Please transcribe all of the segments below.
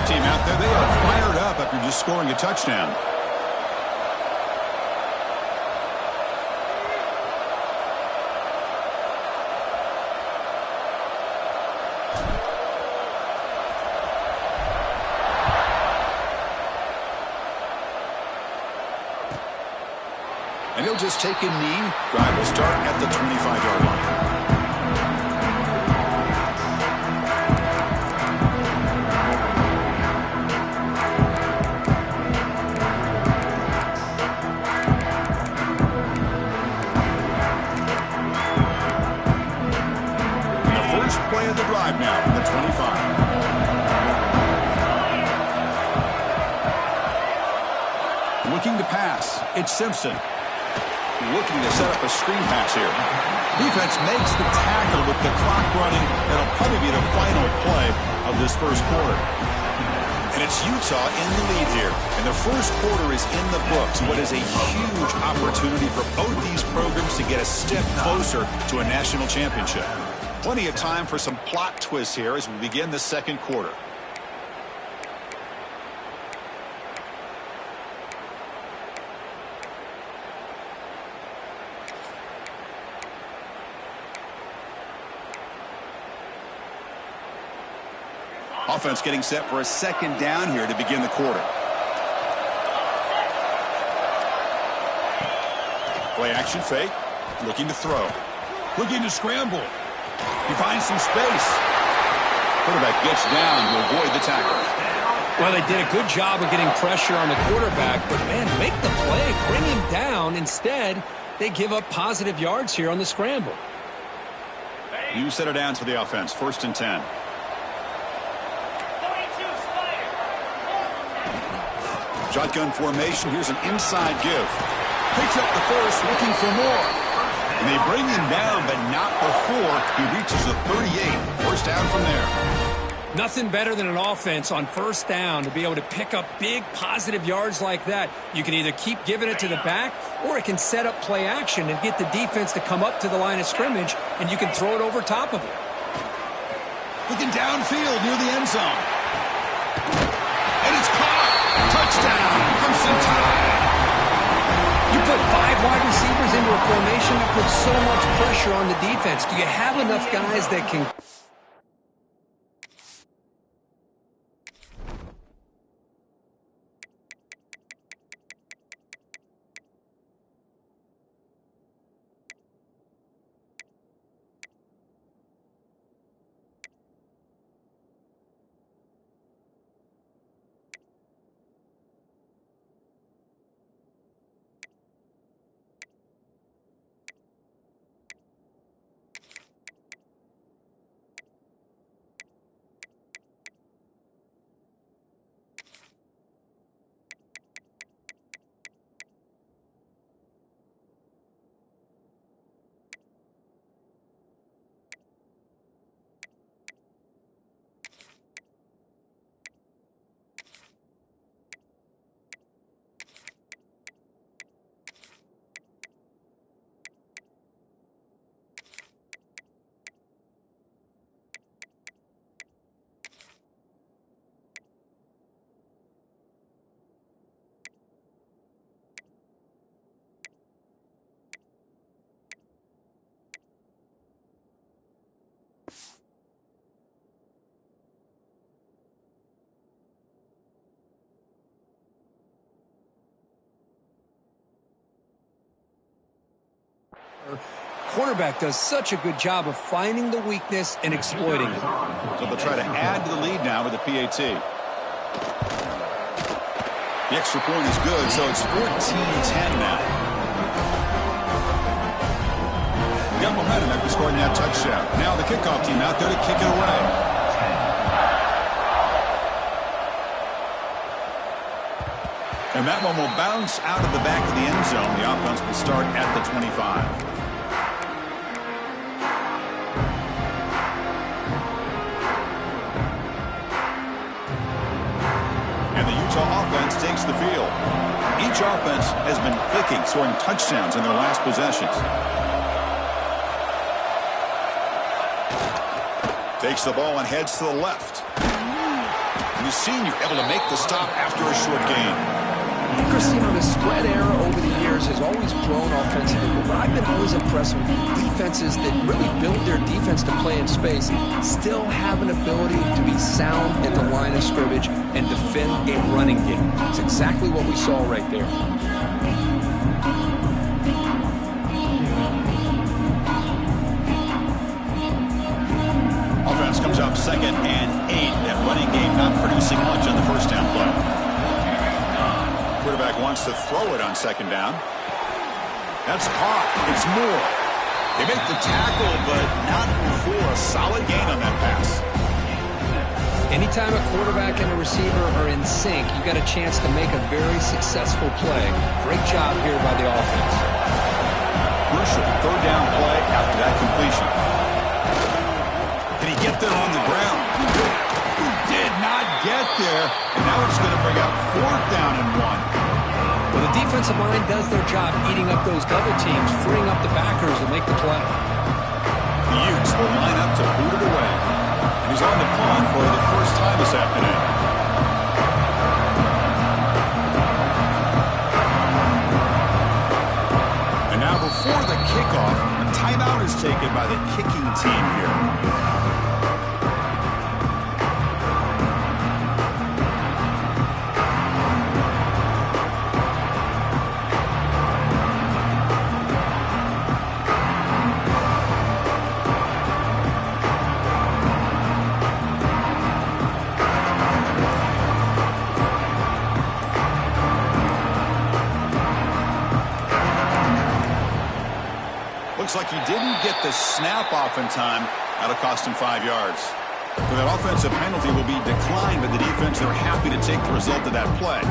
team out there, they are fired up after just scoring a touchdown. And he'll just take a knee. Drive will start at the 25-yard line. Play of the drive now from the 25. Looking to pass. It's Simpson. Looking to set up a screen pass here. Defense makes the tackle with the clock running. That'll probably be the final play of this first quarter. And it's Utah in the lead here. And the first quarter is in the books. What is a huge opportunity for both these programs to get a step closer to a national championship. Plenty of time for some plot twists here as we begin the second quarter. Offense getting set for a second down here to begin the quarter. Play action fake. Looking to throw. Looking to scramble. He finds some space. Quarterback gets down to avoid the tackle. Well, they did a good job of getting pressure on the quarterback, but, man, make the play. Bring him down. Instead, they give up positive yards here on the scramble. New set of downs for the offense. 1st and 10. Shotgun formation. Here's an inside give. Picks up the first, looking for more. And they bring him down, but not before he reaches the 38. First down from there. Nothing better than an offense on first down to be able to pick up big positive yards like that. You can either keep giving it to the back, or it can set up play action and get the defense to come up to the line of scrimmage, and you can throw it over top of it. Looking downfield near the end zone. And it's caught. Touchdown, Crimson Tide. You put 5 wide receivers into a formation, you put so much pressure on the defense. Do you have enough guys that can... Quarterback does such a good job of finding the weakness and exploiting it. So they'll try to add to the lead now with a PAT. The extra point is good, so it's 14-10 now. Got momentum after scoring that touchdown. Now the kickoff team out there to kick it away. And that one will bounce out of the back of the end zone. The offense will start at the 25. Offense takes the field. Each offense has been clicking, scoring touchdowns in their last possessions. Takes the ball and heads to the left. The senior able to make the stop after a short gain. Chris, the spread era over the years has always grown offensively, but I've been always impressed with defenses that really build their defense to play in space, still have an ability to be sound at the line of scrimmage and defend a running game. It's exactly what we saw right there. Offense comes up 2nd and 8. That running game not producing much on the first down play. Quarterback wants to throw it on 2nd down. That's caught. It's Moore. They make the tackle, but not before a solid gain on that pass. Anytime a quarterback and a receiver are in sync, you got a chance to make a very successful play. Great job here by the offense. Crucial 3rd down play after that completion. Did he get there on the ground? He did not get there, and now it's going to bring up 4th down and 1. Well, the defensive line does their job eating up those double teams, freeing up the backers to make the play. The Utes will line up to boot it away. And he's on the punt for the first time this afternoon. And now before the kickoff, a timeout is taken by the kicking team here. Looks like he didn't get the snap off in time. That'll cost him 5 yards. So that offensive penalty will be declined by the defense. They're happy to take the result of that play.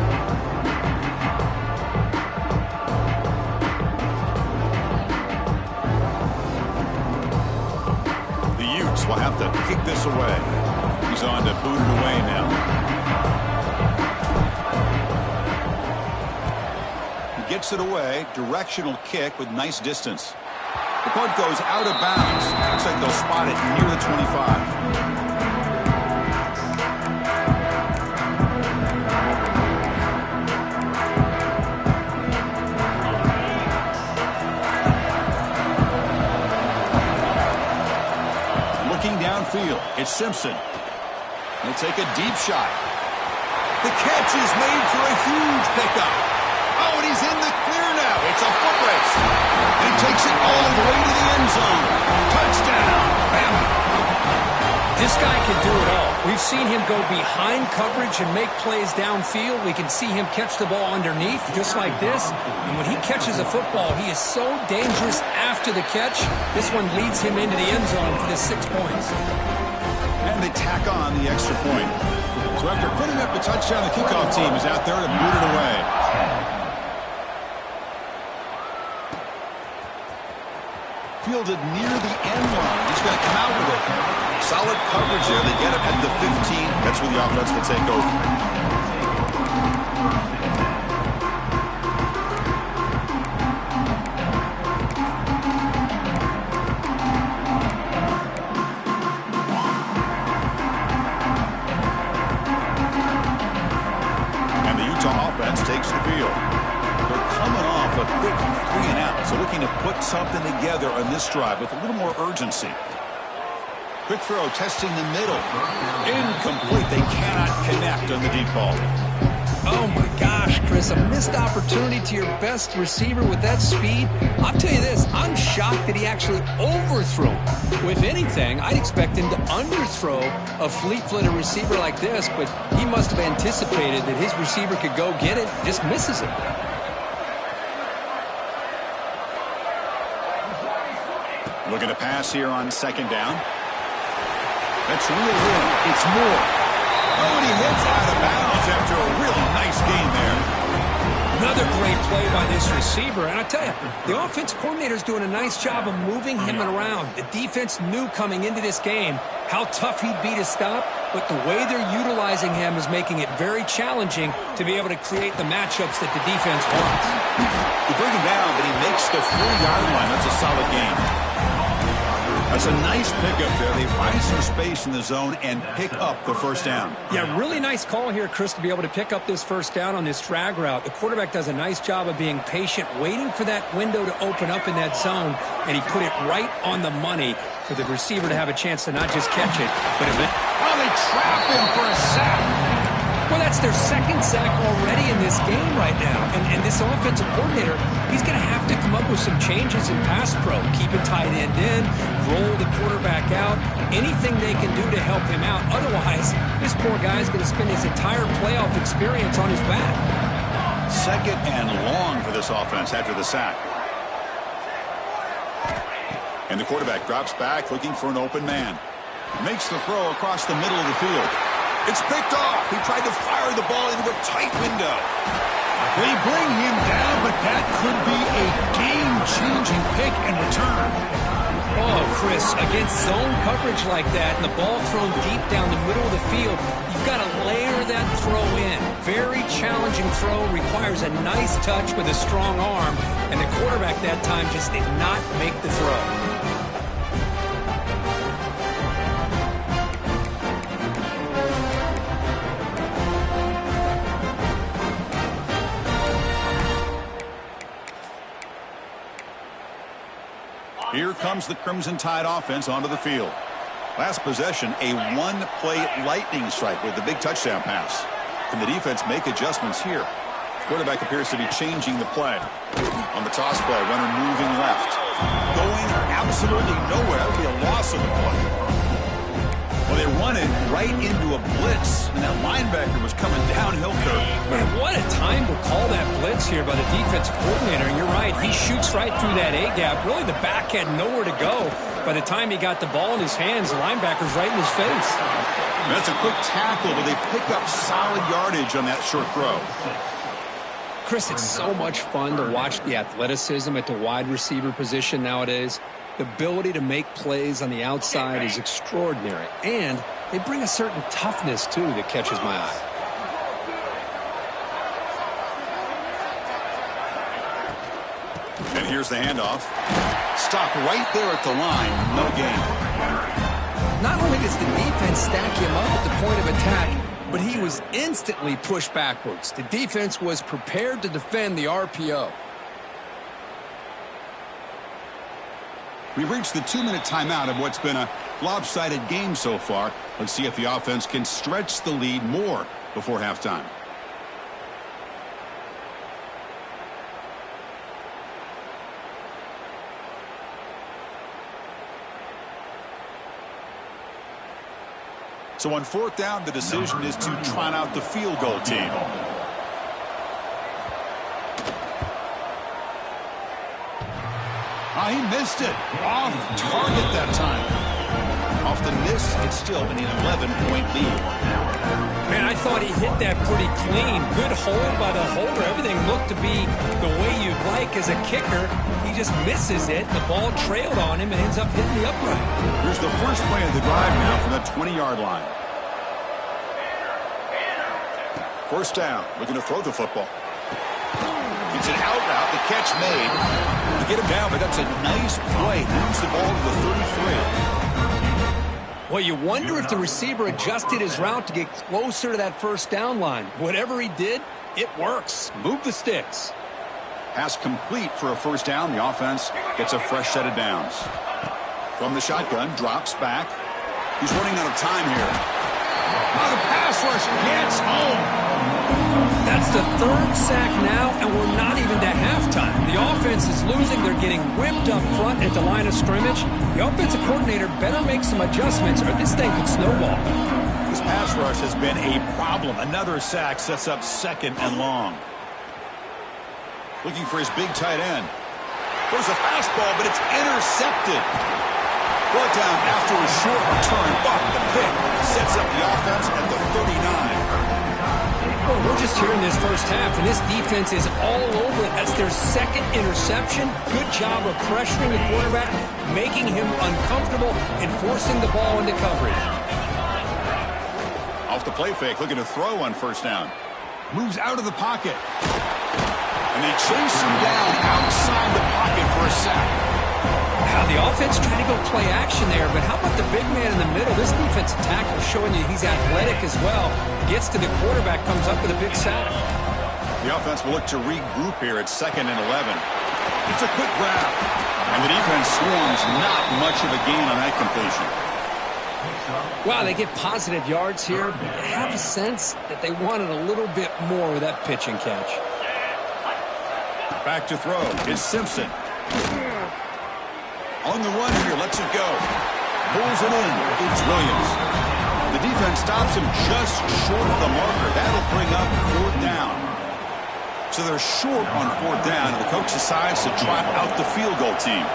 The Utes will have to kick this away. He's on to boot it away now. He gets it away. Directional kick with nice distance. The punt goes out of bounds. Looks like they'll spot it near the 25. Looking downfield, it's Simpson. He'll take a deep shot. The catch is made for a huge pickup. Oh, and he's in the clear now. It's a foot race. And he takes it all the way to the end zone. Touchdown, Bama. This guy can do it all. We've seen him go behind coverage and make plays downfield. We can see him catch the ball underneath, just like this. And when he catches a football, he is so dangerous after the catch. This one leads him into the end zone for the 6 points. And they tack on the extra point. So after putting up the touchdown, the kickoff team is out there to boot it away. Fielded near the end line. He's going to come out with it. Solid coverage there. They get him at the 15. That's where the offense will take over. And the Utah offense takes the field. Coming off a quick 3-and-out, so looking to put something together on this drive with a little more urgency. Quick throw, testing the middle. Incomplete. They cannot connect on the deep ball. Oh, my gosh, Chris, a missed opportunity to your best receiver with that speed. I'll tell you this, I'm shocked that he actually overthrew. If anything, I'd expect him to underthrow a fleet-footed receiver like this, but he must have anticipated that his receiver could go get it, just misses it. Looking to pass here on 2nd down. That's real in. It's Moore. Oh, and he hits out of bounds after a really nice gain there. Another great play by this receiver. And I tell you, the offense coordinator's doing a nice job of moving him around. The defense knew coming into this game how tough he'd be to stop, but the way they're utilizing him is making it very challenging to be able to create the matchups that the defense wants. They bring him down, but he makes the 4-yard line. That's a solid gain. That's a nice pickup there. They find some space in the zone and pick up the first down. Yeah, really nice call here, Chris, to be able to pick up this first down on this drag route. The quarterback does a nice job of being patient, waiting for that window to open up in that zone, and he put it right on the money for the receiver to have a chance to not just catch it, but they trap him for a sack. Well, that's their second sack already in this game right now. And this offensive coordinator, he's going to have to come up with some changes in pass pro. Keep a tight end in, roll the quarterback out, anything they can do to help him out. Otherwise, this poor guy's going to spend his entire playoff experience on his back. Second and long for this offense after the sack. And the quarterback drops back looking for an open man. Makes the throw across the middle of the field. It's picked off. He tried to fire the ball into a tight window. They bring him down, but that could be a game-changing pick and return. Oh, Chris, against zone coverage like that and the ball thrown deep down the middle of the field, you've got to layer that throw in. Very challenging throw, requires a nice touch with a strong arm, and the quarterback that time just did not make the throw. Here comes the Crimson Tide offense onto the field. Last possession, a one-play lightning strike with the big touchdown pass. Can the defense make adjustments here? Quarterback appears to be changing the play. On the toss play, runner moving left. Going absolutely nowhere. That would be a loss of the play. Well, they run it right into a blitz, and that linebacker was coming downhill curve. Man, what a time to call that blitz here by the defensive coordinator. And you're right, he shoots right through that A-gap. Really, the back had nowhere to go. By the time he got the ball in his hands, the linebacker's right in his face. That's a quick tackle, but they pick up solid yardage on that short throw. Chris, it's so much fun to watch the athleticism at the wide receiver position nowadays. The ability to make plays on the outside is extraordinary. And they bring a certain toughness, too, that catches my eye. And here's the handoff. Stop right there at the line. No gain. Not only does the defense stack him up at the point of attack, but he was instantly pushed backwards. The defense was prepared to defend the RPO. We've reached the 2-minute timeout of what's been a lopsided game so far. Let's see if the offense can stretch the lead more before halftime. So on fourth down, the decision is to trot out the field goal team. Oh, he missed it. Off target that time. Off the miss, it's still an 11-point lead. Man, I thought he hit that pretty clean. Good hold by the holder. Everything looked to be the way you'd like as a kicker. He just misses it. The ball trailed on him and ends up hitting the upright. Here's the first play of the drive now from the 20-yard line. First down, looking to throw the football. It's an out route, the catch made. To get him down, but that's a nice play. Moves the ball to the 33. Well, you wonder if the receiver adjusted his route to get closer to that first down line. Whatever he did, it works. Move the sticks. Pass complete for a first down. The offense gets a fresh set of downs. From the shotgun, drops back. He's running out of time here. Oh, the pass rush gets home. That's the third sack now, and we're not even to halftime. The offense is losing. They're getting whipped up front at the line of scrimmage. The offensive coordinator better make some adjustments or this thing could snowball. This pass rush has been a problem. Another sack sets up second and long. Looking for his big tight end. There's a fastball, but it's intercepted. Brought down after a short return, but the pick sets up the offense at the 39. Well, we're just here in this first half, and this defense is all over it. That's their second interception. Good job of pressuring the quarterback, making him uncomfortable, and forcing the ball into coverage. Off the play fake, looking to throw on first down. Moves out of the pocket. And they chase him down outside the pocket for a sack. Wow, the offense trying to go play action there, but how about the big man in the middle? This defensive tackle showing you he's athletic as well. Gets to the quarterback, comes up with a big sack. The offense will look to regroup here at 2nd and 11. It's a quick grab. And the defense swarms, not much of a gain on that completion. Wow, they get positive yards here, but I have a sense that they wanted a little bit more with that pitch and catch. Back to throw is Simpson. On the run here, lets it go. Pulls it in. It's Williams. The defense stops him just short of the marker. That'll bring up 4th down. So they're short on 4th down, and the coach decides to trot out the field goal team.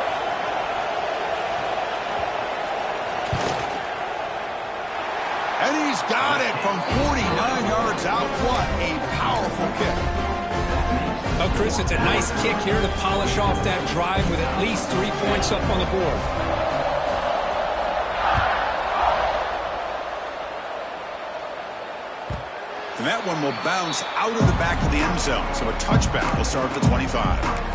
And he's got it from 49 yards out. What a powerful kick. Oh, Chris, it's a nice kick here to polish off that drive with at least 3 points up on the board. And that one will bounce out of the back of the end zone. So a touchback will start at the 25.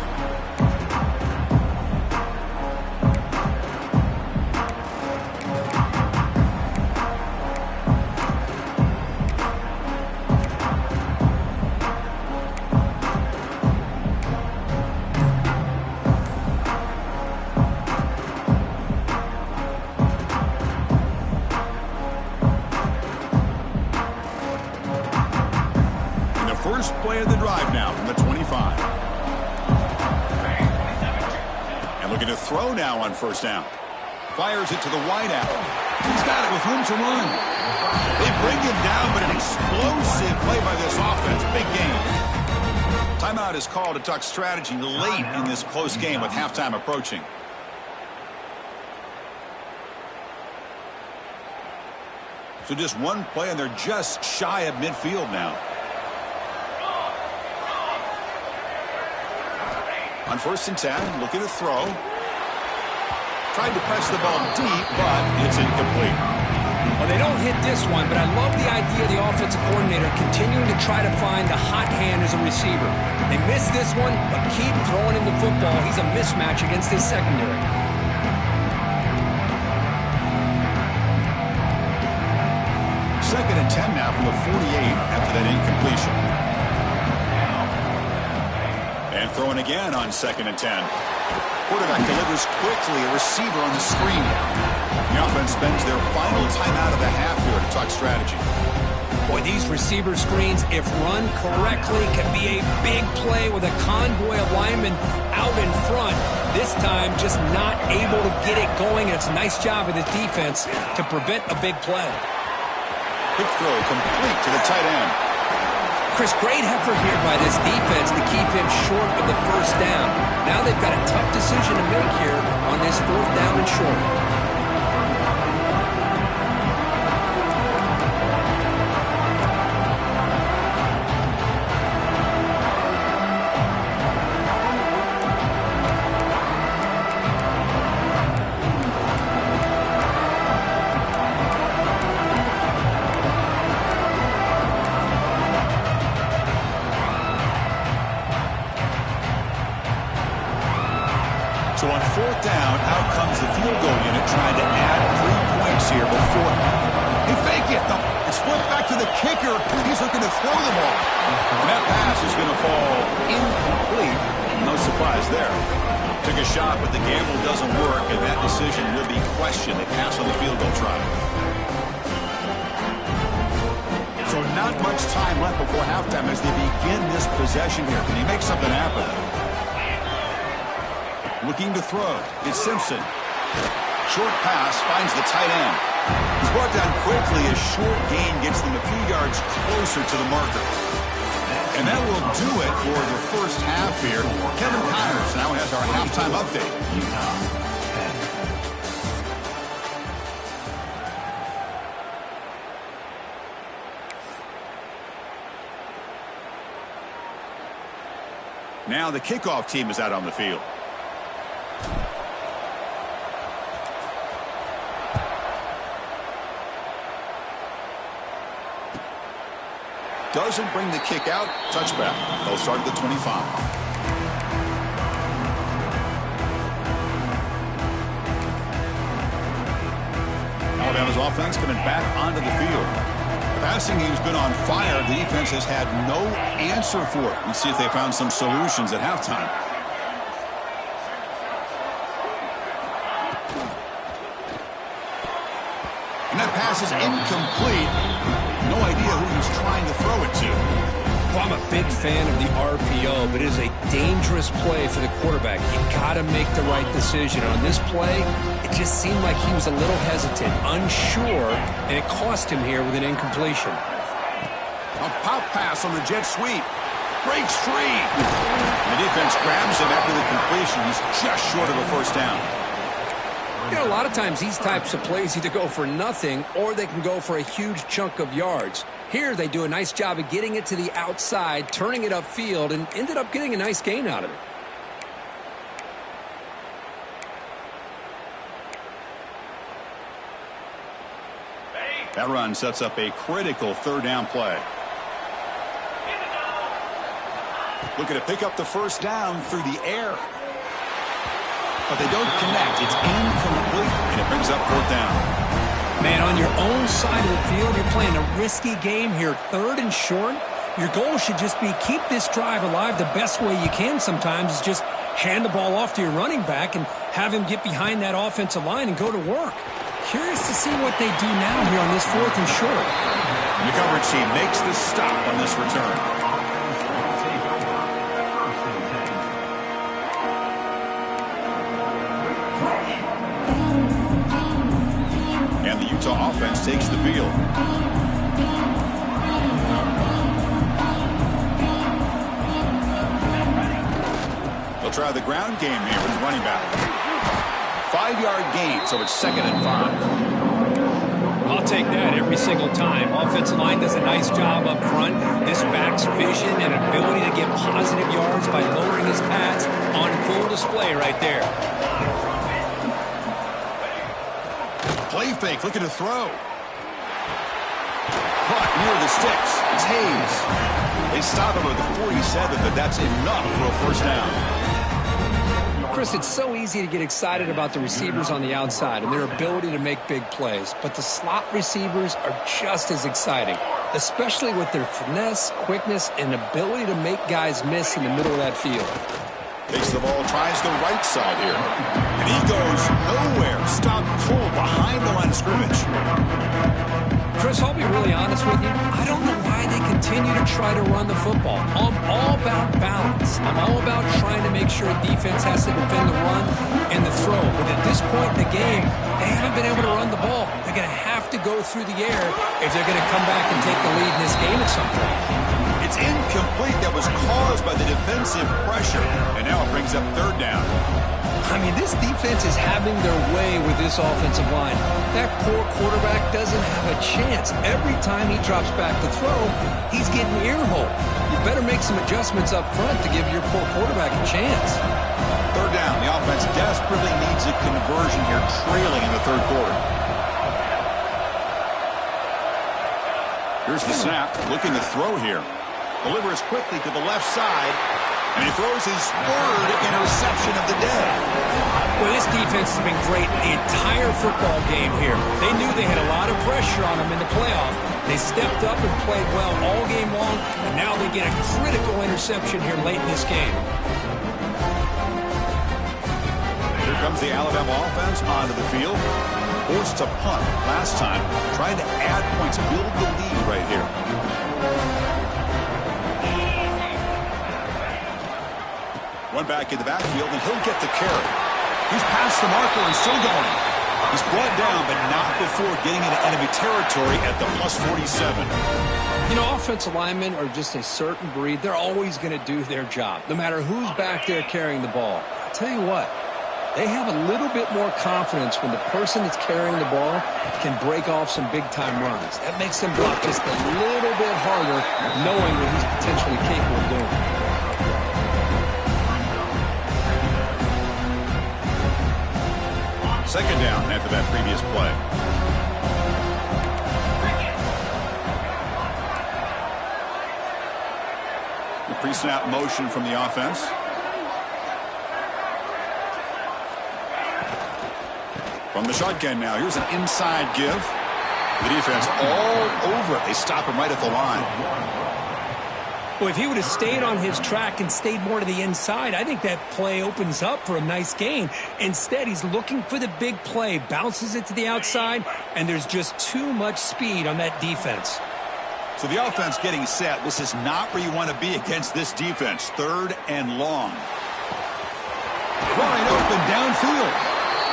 First play of the drive now from the 25. And looking to throw now on 1st down. Fires it to the wide out. He's got it with room to run. They bring him down, but an explosive play by this offense. Big game. Timeout is called to talk strategy late in this close game with halftime approaching. So just one play, and they're just shy of midfield now. On 1st and 10, looking to throw. Tried to press the ball deep, but it's incomplete. Well, they don't hit this one, but I love the idea of the offensive coordinator continuing to try to find the hot hand as a receiver. They missed this one, but keep throwing him the football. He's a mismatch against his secondary. Second and 10 now from the 48 after that incompletion. And throwing again on 2nd and 10. Quarterback delivers quickly, a receiver on the screen. The offense spends their final timeout of the half here to talk strategy. Boy, these receiver screens, if run correctly, can be a big play with a convoy of linemen out in front. This time, just not able to get it going. It's a nice job of the defense to prevent a big play. Quick throw complete to the tight end. Chris, great effort here by this defense to keep him short of the 1st down. Now they've got a tough decision to make here on this 4th down and short. So on 4th down, out comes the field goal unit trying to add 3 points here before. He fake it. It's flipped back to the kicker. He's looking to throw the ball. And that pass is going to fall incomplete. No surprise there. Took a shot, but the gamble doesn't work, and that decision will be questioned. They pass on the field goal try. So not much time left before halftime as they begin this possession here. Can he make something happen? Looking to throw. It's Simpson. Short pass finds the tight end. He's brought down quickly. A short gain gets them a few yards closer to the marker. And that will do it for the first half here. Kevin Connors now has our halftime update. Now the kickoff team is out on the field. Doesn't bring the kick out. Touchback. They'll start at the 25. his offense coming back onto the field. The passing game's been on fire. The defense has had no answer for it. Let's see if they found some solutions at halftime. And that pass is incomplete. No idea who he was trying to throw it to. Well, I'm a big fan of the RPO, but it is a dangerous play for the quarterback. You got to make the right decision. On this play, it just seemed like he was a little hesitant, unsure, and it cost him here with an incompletion. A pop pass on the jet sweep. Breaks free. The defense grabs him after the completion. He's just short of a first down. You know, a lot of times these types of plays either go for nothing or they can go for a huge chunk of yards. Here they do a nice job of getting it to the outside, turning it upfield, and ended up getting a nice gain out of it. That run sets up a critical third down play. Looking to pick up the first down through the air. But they don't connect. It's incomplete, and it brings up fourth down. Man, on your own side of the field, you're playing a risky game here, third and short. Your goal should just be keep this drive alive the best way you can sometimes is just hand the ball off to your running back and have him get behind that offensive line and go to work. Curious to see what they do now here on this fourth and short. The coverage team makes the stop on this return. And the Utah offense takes the field. They'll try the ground game here with the running back. 5-yard gain, so it's 2nd and 5. I'll take that every single time. Offensive line does a nice job up front. This back's vision and ability to get positive yards by lowering his pads on full display right there. Play fake, looking to throw. Caught near the sticks. It's Hayes. They stop him at the 47, but that's enough for a first down. Chris, it's so easy to get excited about the receivers on the outside and their ability to make big plays, but the slot receivers are just as exciting, especially with their finesse, quickness, and ability to make guys miss in the middle of that field. Takes the ball, tries the right side here. And he goes nowhere. Stopped cold behind the line of scrimmage. Chris, I'll be really honest with you. I don't know why they continue to try to run the football. I'm all about balance. I'm all about trying to make sure defense has to defend the run and the throw. But at this point in the game, they haven't been able to run the ball. They're going to have to go through the air if they're going to come back and take the lead in this game at some point. It's incomplete. That was caused by the defensive pressure. And now it brings up third down. I mean, this defense is having their way with this offensive line. That poor quarterback doesn't have a chance. Every time he drops back to throw, he's getting ear-hole. You better make some adjustments up front to give your poor quarterback a chance. Third down. The offense desperately needs a conversion here, trailing in the third quarter. Here's the snap. Looking to throw here. Delivers quickly to the left side. And he throws his third interception of the day. Well, this defense has been great the entire football game here. They knew they had a lot of pressure on them in the playoff. They stepped up and played well all game long, and now they get a critical interception here late in this game. Here comes the Alabama offense onto the field. Forced to punt last time. Trying to add points, build the lead right here. One back in the backfield, and he'll get the carry. He's past the marker and still going. He's brought down, but not before getting into enemy territory at the plus 47. You know, offensive linemen are just a certain breed. They're always going to do their job, no matter who's back there carrying the ball. I'll tell you what, they have a little bit more confidence when the person that's carrying the ball can break off some big-time runs. That makes them block just a little bit harder, knowing what he's potentially capable of doing. Second down after that previous play. The pre-snap motion from the offense. From the shotgun now, here's an inside give. The defense all over it. They stop him right at the line. Well, if he would have stayed on his track and stayed more to the inside, I think that play opens up for a nice gain. Instead, he's looking for the big play, bounces it to the outside, and there's just too much speed on that defense. So the offense getting set. This is not where you want to be against this defense. 3rd and long. Wide open downfield.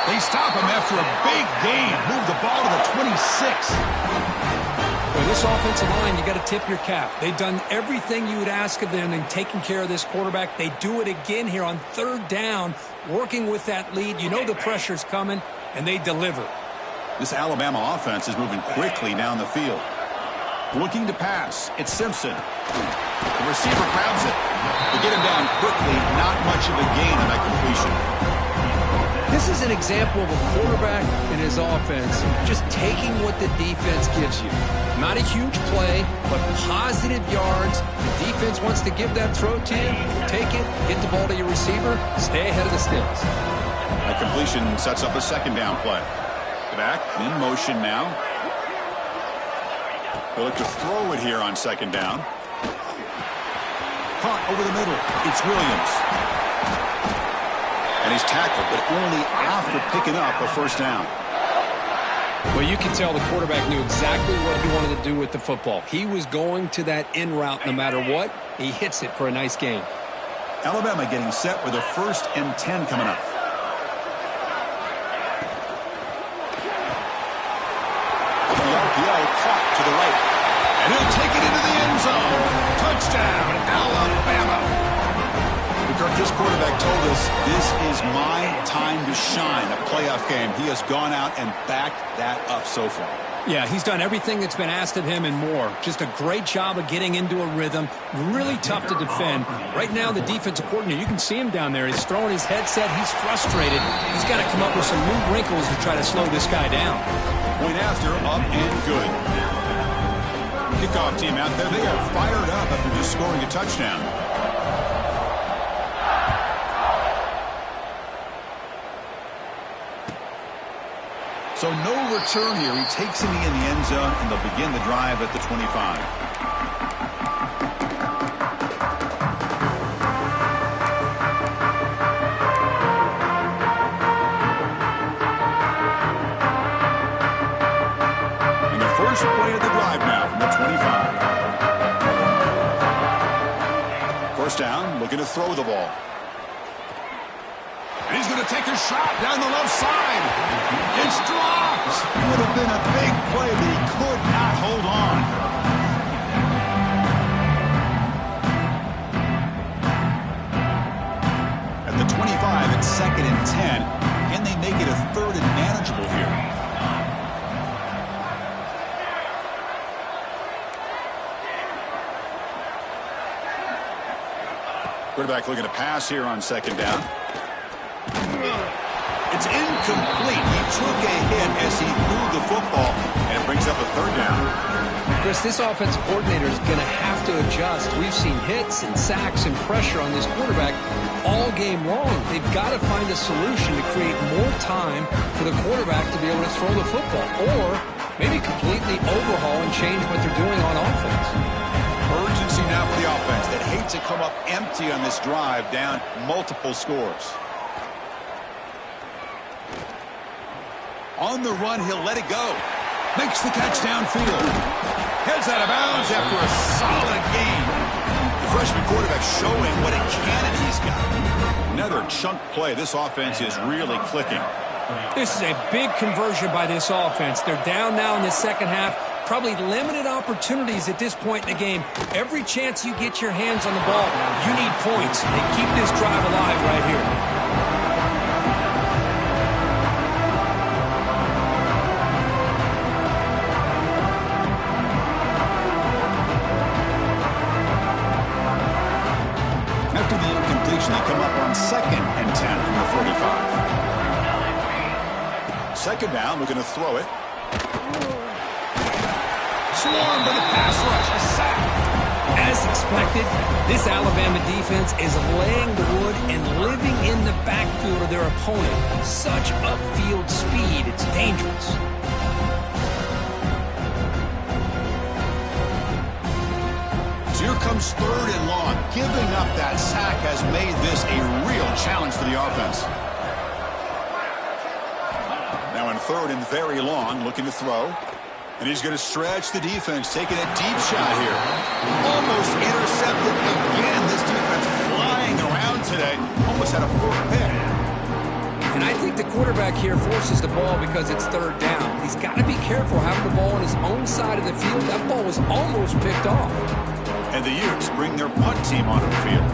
They stop him after a big gain. Move the ball to the 26. Well, this offensive line, you got to tip your cap. They've done everything you would ask of them in taking care of this quarterback. They do it again here on 3rd down, working with that lead. You know the pressure's coming, and they deliver. This Alabama offense is moving quickly down the field. Looking to pass. It's Simpson. The receiver grabs it. They get him down quickly. Not much of a gain on that completion. This is an example of a quarterback and his offense just taking what the defense gives you. Not a huge play, but positive yards. The defense wants to give that throw to you. Take it, get the ball to your receiver, stay ahead of the sticks. That completion sets up a 2nd down play. Back in motion now. They look to throw it here on 2nd down. Caught over the middle. It's Williams. And he's tackled, but only after picking up a 1st down. Well, you can tell the quarterback knew exactly what he wanted to do with the football. He was going to that in route no matter what. He hits it for a nice gain. Alabama getting set with a 1st and 10 coming up. The RPO caught to the right. And he'll take it into the end zone. Touchdown, Alabama. Kirk, this quarterback told us this is my time to shine, a playoff game. He has gone out and backed that up so far. Yeah, he's done everything that's been asked of him and more. Just a great job of getting into a rhythm. Really tough to defend. Right now, the defensive coordinator, you can see him down there. He's throwing his headset. He's frustrated. He's got to come up with some new wrinkles to try to slow this guy down. Point after, up and good. Kickoff team out there. They are fired up after just scoring a touchdown. So no return here. He takes him in the end zone, and they'll begin the drive at the 25. And the first play of the drive now from the 25. 1st down, looking to throw the ball. And he's going to take a shot down the left side. It's dropped. Would have been a big play, but he could not hold on. At the 25, it's 2nd and 10. Can they make it a 3rd and manageable here? Quarterback looking to pass here on 2nd down. It's incomplete. He took a hit as he threw the football, and it brings up a 3rd down. Chris, this offensive coordinator is going to have to adjust. We've seen hits and sacks and pressure on this quarterback all game long. They've got to find a solution to create more time for the quarterback to be able to throw the football, or maybe completely overhaul and change what they're doing on offense. Urgency now for the offense that hates to come up empty on this drive, down multiple scores. On the run, he'll let it go. Makes the catch downfield. Heads out of bounds after a solid gain. The freshman quarterback showing what a cannon he's got. Another chunk play. This offense is really clicking. This is a big conversion by this offense. They're down now in the 2nd half. Probably limited opportunities at this point in the game. Every chance you get your hands on the ball, you need points. They keep this drive alive right here. They come up on 2nd and 10 from the 45. 2nd down, looking to throw it. Swarmed by the pass rush, a sack. As expected, this Alabama defense is laying the wood and living in the backfield of their opponent. Such upfield speed, it's dangerous. comes 3rd and long. Giving up that sack has made this a real challenge for the offense. Now in 3rd and very long, looking to throw. And he's going to stretch the defense, taking a deep shot here. Almost intercepted again. This defense flying around today. Almost had a 4th pick. And I think the quarterback here forces the ball because it's 3rd down. He's got to be careful having the ball on his own side of the field. That ball was almost picked off. And the Utes bring their punt team onto the field.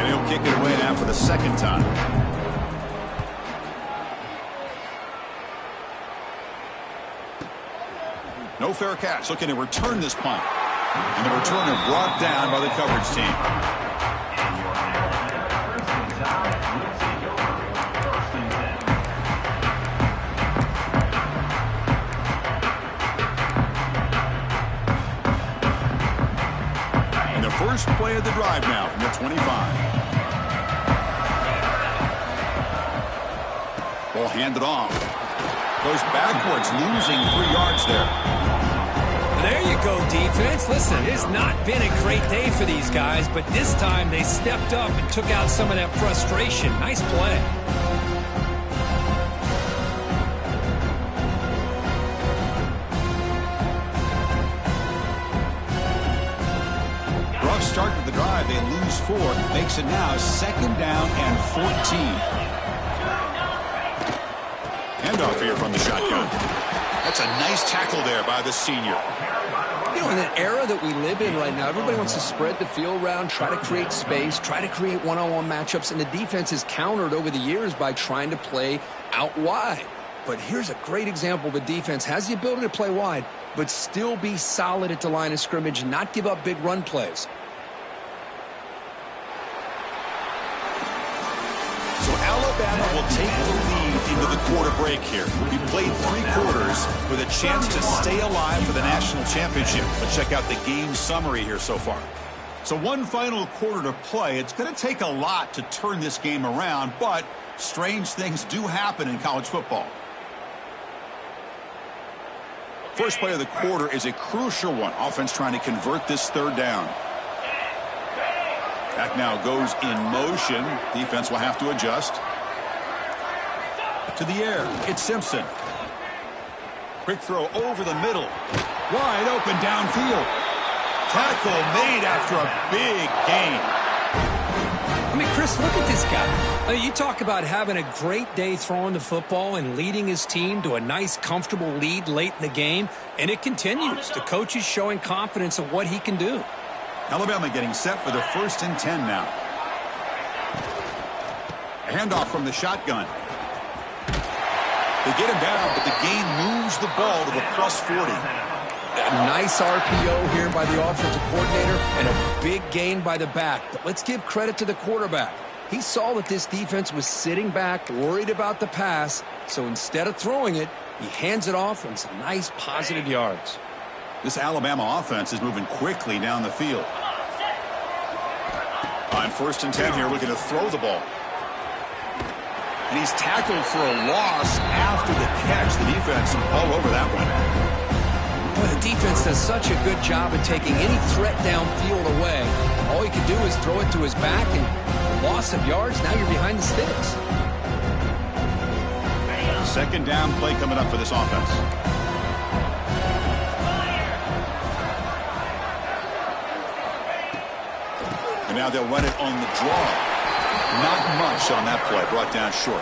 And he'll kick it away now for the 2nd time. No fair catch. Looking to return this punt. And the returner brought down by the coverage team. And the first play of the drive now from the 25. Ball handed off. Goes backwards, losing 3 yards there. There you go, defense. Listen, it's not been a great day for these guys, but this time they stepped up and took out some of that frustration. Nice play. Rough start to the drive. They lose 4. Makes it now 2nd down and 14. Handoff here from the shotgun. That's a nice tackle there by the senior. You know, in an era that we live in right now, everybody wants to spread the field around, try to create space, try to create one-on-one matchups, and the defense is countered over the years by trying to play out wide. But here's a great example. The defense has the ability to play wide, but still be solid at the line of scrimmage and not give up big run plays. So Alabama will take the lead into the quarter break here. We played 3 quarters with a chance to stay alive for the national championship. Let's check out the game summary here so far. So one final quarter to play. It's going to take a lot to turn this game around, but strange things do happen in college football. First play of the quarter is a crucial one. Offense trying to convert this 3rd down. Back now goes in motion. Defense will have to adjust. To the air. It's Simpson. Quick throw over the middle. Wide open downfield. Tackle made after a big gain. I mean, Chris, look at this guy. I mean, you talk about having a great day throwing the football and leading his team to a nice, comfortable lead late in the game, and it continues. The coach is showing confidence of what he can do. Alabama getting set for the 1st and 10 now. A handoff from the shotgun. They get him down, but the gain moves the ball to the plus 40. A nice RPO here by the offensive coordinator and a big gain by the back. But let's give credit to the quarterback. He saw that this defense was sitting back, worried about the pass, so instead of throwing it, he hands it off and some nice positive yards. This Alabama offense is moving quickly down the field. On 1st and 10 here, looking to throw the ball. And he's tackled for a loss after the catch. The defense all over that one. Boy, the defense does such a good job of taking any threat downfield away. All he can do is throw it to his back, and loss of yards, now you're behind the sticks. 2nd down play coming up for this offense. And now they'll run it on the draw. Not much on that play. Brought down short.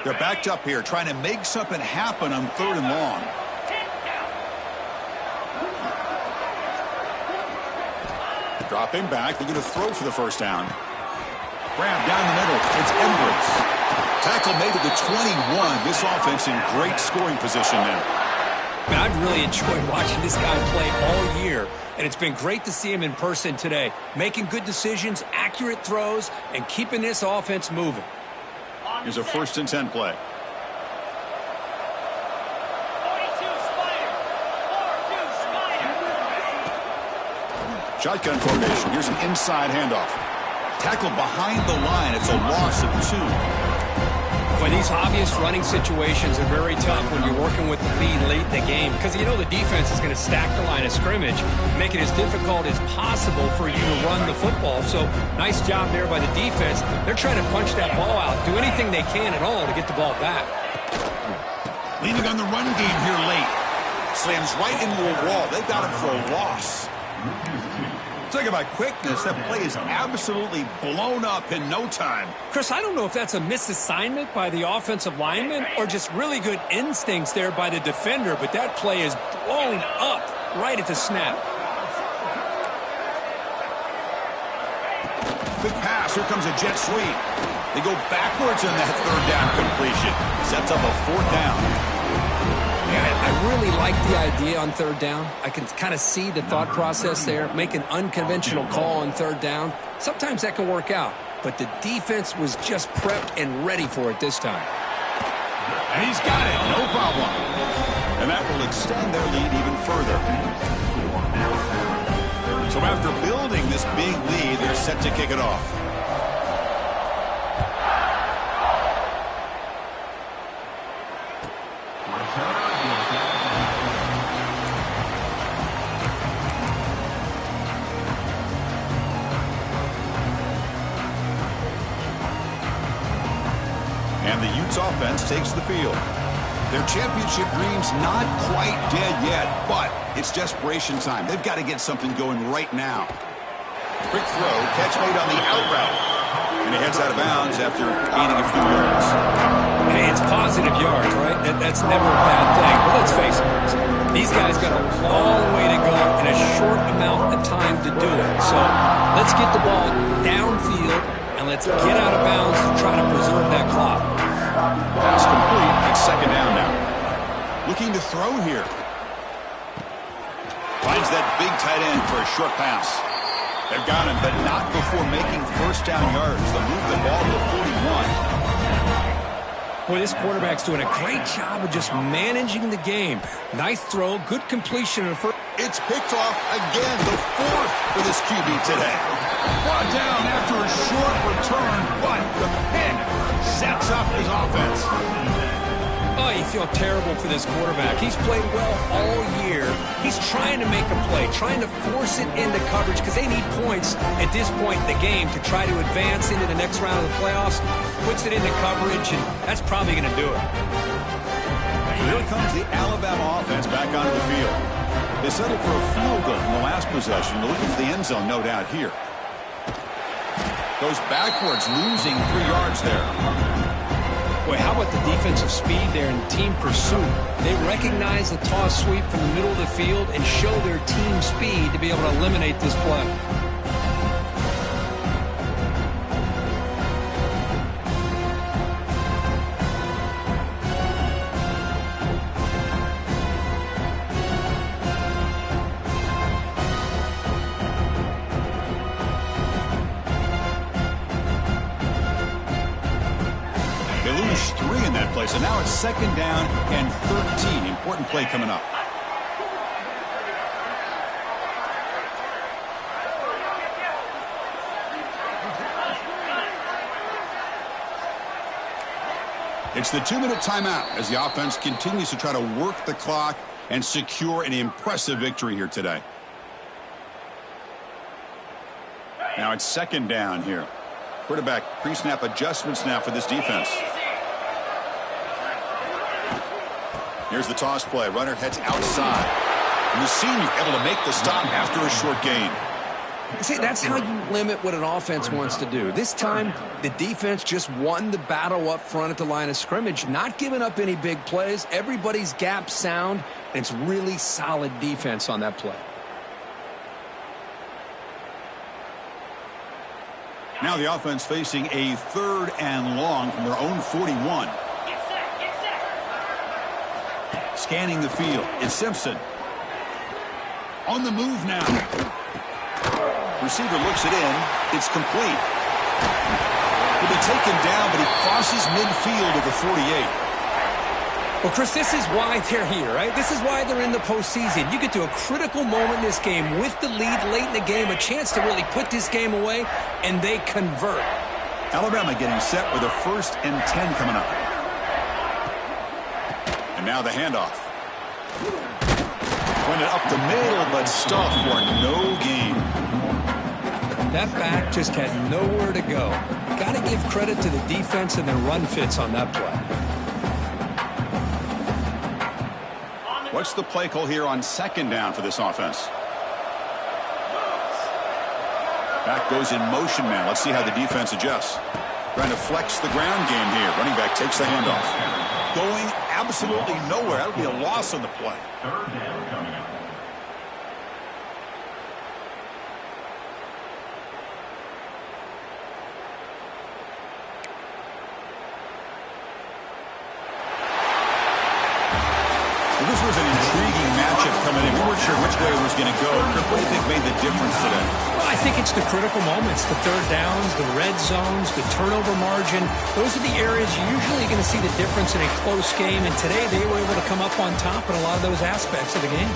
They're backed up here, trying to make something happen on 3rd and long. Dropping back. They're going to throw for the 1st down. Grab down the middle. It's Edwards. Tackle made at the 21. This offense in great scoring position now. I've really enjoyed watching this guy play all year, and it's been great to see him in person today, making good decisions, accurate throws, and keeping this offense moving. Here's a 1st and 10 play. Shotgun formation. Here's an inside handoff. Tackled behind the line. It's a loss of 2. Well, these obvious running situations are very tough when you're working with the lead late in the game because you know the defense is going to stack the line of scrimmage, make it as difficult as possible for you to run the football. So nice job there by the defense. They're trying to punch that ball out, do anything they can at all to get the ball back. Leaning on the run game here late. Slams right into a wall. They got him for a loss. Talk about quickness. That play is absolutely blown up in no time. Chris, I don't know if that's a misassignment by the offensive lineman or just really good instincts there by the defender, but that play is blown up right at the snap. Quick pass. Here comes a jet sweep. They go backwards on that third down completion. Sets up a fourth down. Yeah, I really like the idea on third down. I can kind of see the thought process there. Make an unconventional call on third down. Sometimes that can work out, but the defense was just prepped and ready for it this time. And he's got it, no problem. And that will extend their lead even further. So after building this big lead, they're set to kick it off. And the Utes offense takes the field. Their championship dream's not quite dead yet, but it's desperation time. They've got to get something going right now. Quick throw, catch made on the out route. And he heads out of bounds after gaining a few yards. Hey, it's positive yards, right? That's never a bad thing. But let's face it, these guys got a long way to go in a short amount of time to do it. So let's get the ball downfield and let's get out of bounds to try to preserve that clock. Pass complete. It's second down now. Looking to throw here. Finds that big tight end for a short pass. They've got him, but not before making first down yards. They'll move the ball to 41. Boy, this quarterback's doing a great job of just managing the game. Nice throw, good completion in the first. It's picked off again, the fourth for this QB today. Brought down after a short return, but the pick sets up his offense. Oh, you feel terrible for this quarterback. He's played well all year. He's trying to make a play, trying to force it into coverage because they need points at this point in the game to try to advance into the next round of the playoffs. Puts it into coverage, and that's probably going to do it. Here comes the Alabama offense back onto the field. They settled for a field goal in the last possession. They're looking for the end zone, no doubt, here. Goes backwards, losing 3 yards there. Boy, how about the defensive speed there and team pursuit? They recognize the toss sweep from the middle of the field and show their team speed to be able to eliminate this play. So now it's second down and 13. Important play coming up. It's the 2-minute timeout as the offense continues to try to work the clock and secure an impressive victory here today. Now it's second down here. Quarterback pre-snap adjustments now for this defense. Here's the toss play. Runner heads outside. And the senior able to make the stop after a short gain. See, that's how you limit what an offense wants to do. This time, the defense just won the battle up front at the line of scrimmage, not giving up any big plays. Everybody's gap sound, and it's really solid defense on that play. Now the offense facing a 3rd and long from their own 41. Scanning the field. It's Simpson. On the move now. Receiver looks it in. It's complete. He'll be taken down, but he crosses midfield at the 48. Well, Chris, this is why they're here, right? This is why they're in the postseason. You get to a critical moment in this game with the lead late in the game, a chance to really put this game away, and they convert. Alabama getting set with a 1st and 10 coming up. And now the handoff. Went it up the middle, but stuffed for no gain. That back just had nowhere to go. Got to give credit to the defense and their run fits on that play. What's the play call here on second down for this offense? Back goes in motion now. Let's see how the defense adjusts. Trying to flex the ground game here. Running back takes the handoff. Going absolutely nowhere. That would be a loss on the play. Third down coming up. Well, this was an intriguing matchup coming in. We weren't sure which way it was going to go. What do you think made the difference today? Well, I think it's the critical moments, the third downs, the red zones, the turnover margin. Those are the areas you're usually going to see the difference in a close game. And today they were able to come up on top in a lot of those aspects of the game.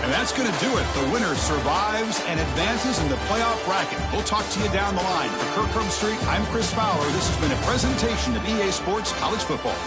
And that's going to do it. The winner survives and advances in the playoff bracket. We'll talk to you down the line. For Kirk Herbstreit, I'm Chris Fowler. This has been a presentation of EA Sports College Football.